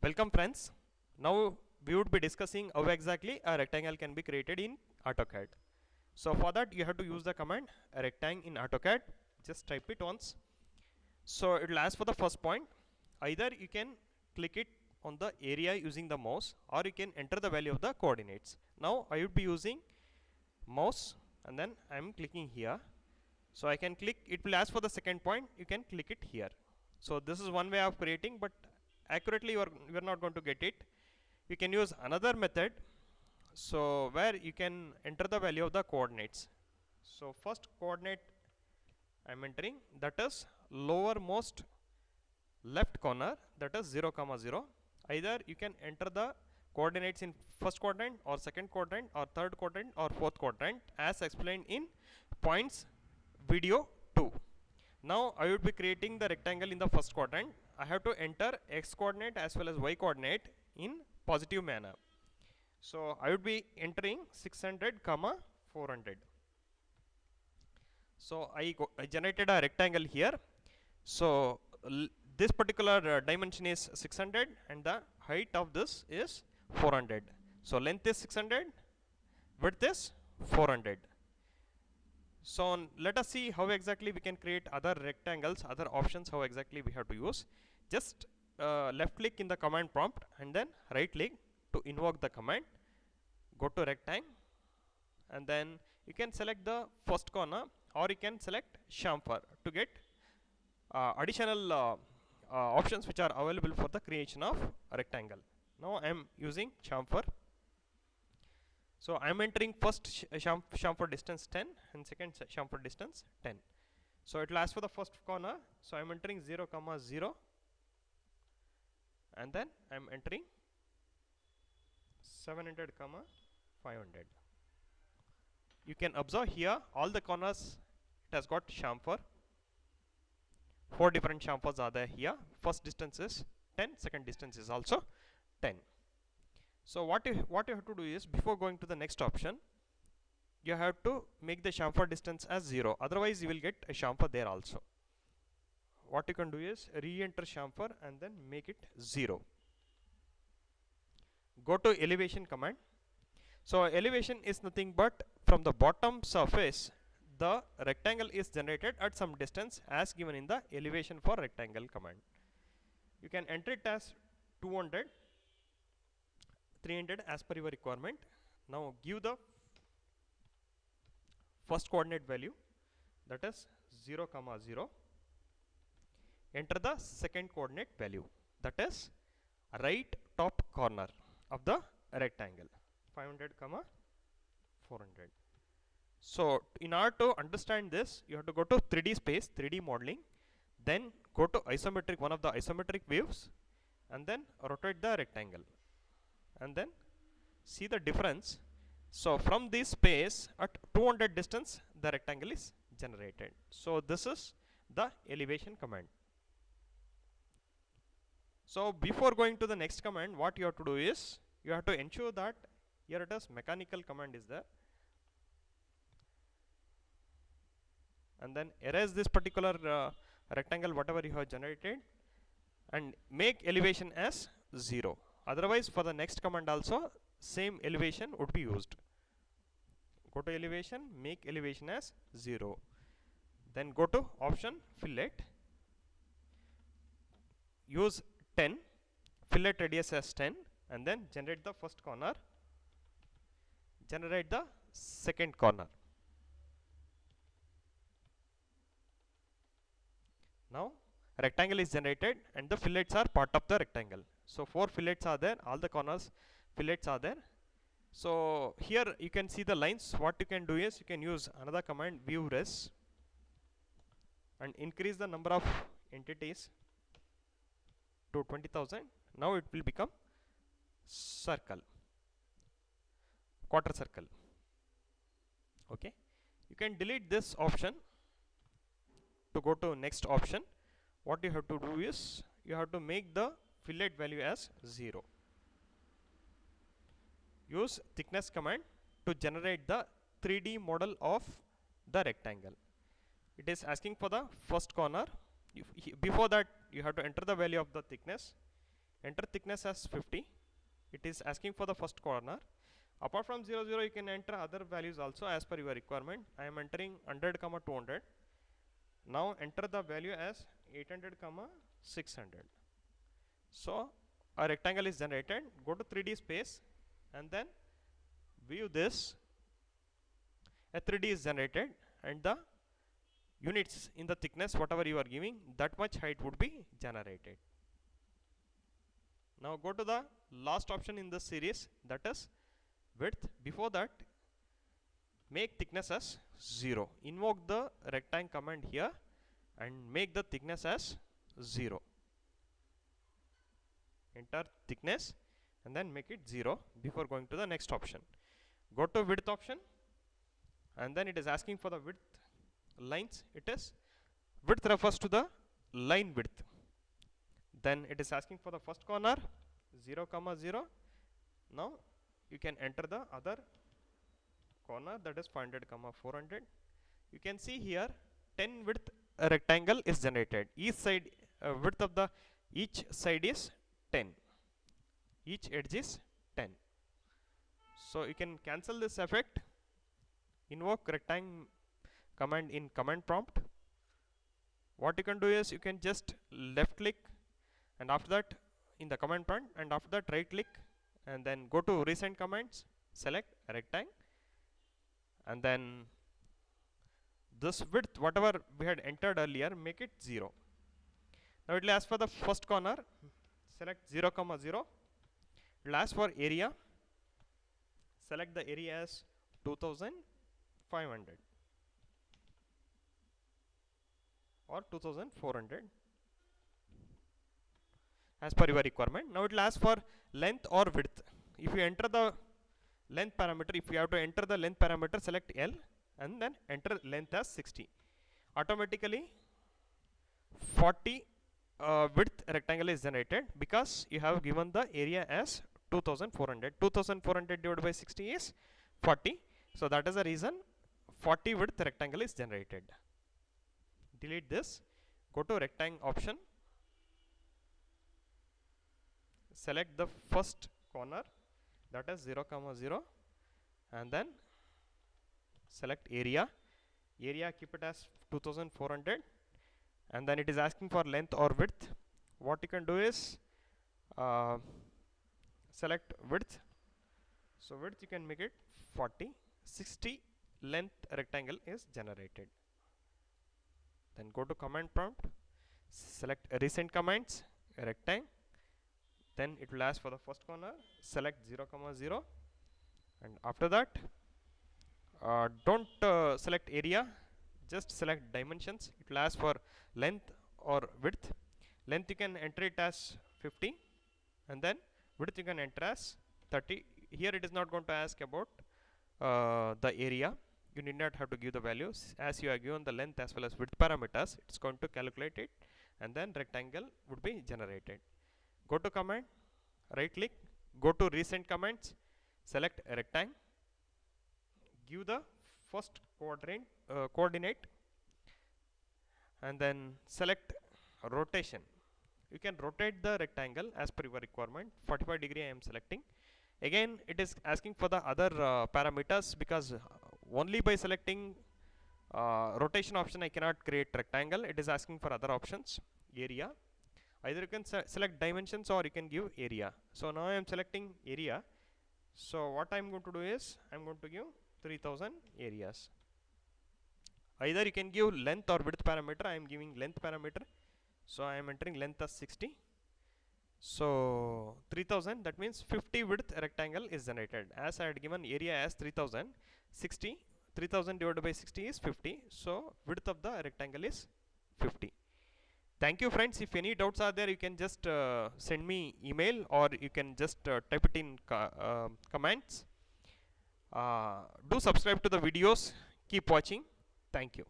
Welcome friends. Now we would be discussing how exactly a rectangle can be created in AutoCAD. So for that you have to use the command rectangle in AutoCAD. Just type it once. So it will ask for the first point. Either you can click it on the area using the mouse, or you can enter the value of the coordinates. Now I would be using mouse and then I am clicking here. So I can click, it will ask for the second point, you can click it here. So this is one way of creating, but accurately you are not going to get it. You can use another method, so where you can enter the value of the coordinates. So first coordinate I am entering, that is lowermost left corner, that is 0 comma 0. Either you can enter the coordinates in first quadrant or second quadrant or third quadrant or fourth quadrant as explained in points video 2. Now I would be creating the rectangle in the first quadrant. I have to enter x coordinate as well as y coordinate in positive manner. So I would be entering 600 comma 400. So I generated a rectangle here. So this particular dimension is 600 and the height of this is 400. So length is 600, width is 400. So let us see how exactly we can create other rectangles, other options, how exactly we have to use. Just left click in the command prompt and then right click to invoke the command. Go to rectangle and then you can select the first corner, or you can select chamfer to get additional options which are available for the creation of a rectangle. Now I am using chamfer. So I am entering first chamfer distance 10 and second chamfer distance 10. So it will ask for the first corner. So I am entering 0 comma 0 and then I am entering 700 comma 500. You can observe here all the corners it has got chamfer. 4 different chamfers are there here. First distance is 10, second distance is also 10. So what you have to do is, before going to the next option, you have to make the chamfer distance as 0, otherwise you will get a chamfer there also. What you can do is re-enter chamfer and then make it 0. Go to elevation command. So elevation is nothing but from the bottom surface the rectangle is generated at some distance as given in the elevation for rectangle command. You can enter it as 200, 300 as per your requirement. Now give the first coordinate value, that is 0 comma 0. Enter the second coordinate value, that is right top corner of the rectangle, 500 comma 400. So in order to understand this, you have to go to 3D space, 3D modeling, then go to isometric, one of the isometric views, and then rotate the rectangle and then see the difference. So from this space at 200 distance the rectangle is generated. So this is the elevation command. So before going to the next command, what you have to do is you have to ensure that here it is mechanical command is there, and then erase this particular rectangle whatever you have generated and make elevation as 0. Otherwise for the next command also same elevation would be used. Go to elevation, make elevation as 0, then go to option fillet, use 10, fillet radius as 10, and then generate the first corner, generate the second corner. Now rectangle is generated and the fillets are part of the rectangle. So 4 fillets are there, all the corners fillets are there. So here you can see the lines. What you can do is you can use another command, view res, and increase the number of entities to 20,000. Now it will become circle, quarter circle. Okay, you can delete this option to go to next option. What you have to do is you have to make the fillet value as 0. Use thickness command to generate the 3D model of the rectangle. It is asking for the first corner. Before that you have to enter the value of the thickness. enter thickness as 50. It is asking for the first corner. Apart from 0 0 you can enter other values also as per your requirement. I am entering 100 comma 200. Now enter the value as 800 comma 600. So a rectangle is generated. Go to 3D space and then view this. A 3D is generated and the units in the thickness whatever you are giving, that much height would be generated. Now go to the last option in the series, that is width. Before that, make thickness as 0. Invoke the rectangle command here and make the thickness as 0. Enter thickness and then make it 0 before going to the next option. Go to width option and then it is asking for the width lines. It is width refers to the line width. Then it is asking for the first corner 0 comma 0. Now you can enter the other corner, that is 500 comma 400. You can see here 10 width rectangle is generated. Each side width of the each side is 10. Each edge is 10. So you can cancel this effect. Invoke rectangle command in command prompt. What you can do is you can just left click and after that in the command prompt and after that right click and then go to recent commands, select rectangle and then this width whatever we had entered earlier, make it 0. Now it will ask for the first corner, select 0 comma 0. It will ask for area, select the area as 2500 or 2400 as per your requirement. Now it will ask for length or width. If you enter the length parameter, if you have to enter the length parameter, select L and then enter length as 60. Automatically 40 width rectangle is generated because you have given the area as 2400. 2400 divided by 60 is 40. So that is the reason 40 width rectangle is generated. Delete this. Go to rectangle option. Select the first corner, that is 0 comma 0 and then select area. Area keep it as 2400 and then it is asking for length or width. What you can do is select width. So width you can make it 40. 60 length rectangle is generated. Then go to command prompt, select recent commands, rectangle. Then it will ask for the first corner, select 0 comma 0 and after that don't select area, just select dimensions. It will ask for length or width. Length you can enter it as 50 and then width you can enter as 30. Here it is not going to ask about the area. You need not have to give the values, as you are given the length as well as width parameters. It's going to calculate it and then rectangle would be generated. Go to command, right click, go to recent commands, select rectangle, give the first coordinate and then select rotation. You can rotate the rectangle as per your requirement. 45 degree I am selecting. Again it is asking for the other parameters because only by selecting rotation option I cannot create rectangle. It is asking for other options. Area, either you can select dimensions or you can give area. So now I am selecting area. So what I am going to do is I am going to give 3000 areas. Either you can give length or width parameter. I am giving length parameter. So I am entering length as 60. So 3000, that means 50 width rectangle is generated. As I had given area as 3000, 3000 divided by 60 is 50. So width of the rectangle is 50. Thank you friends. If any doubts are there, you can just send me email or you can just type it in comments. Do subscribe to the videos. Keep watching. Thank you.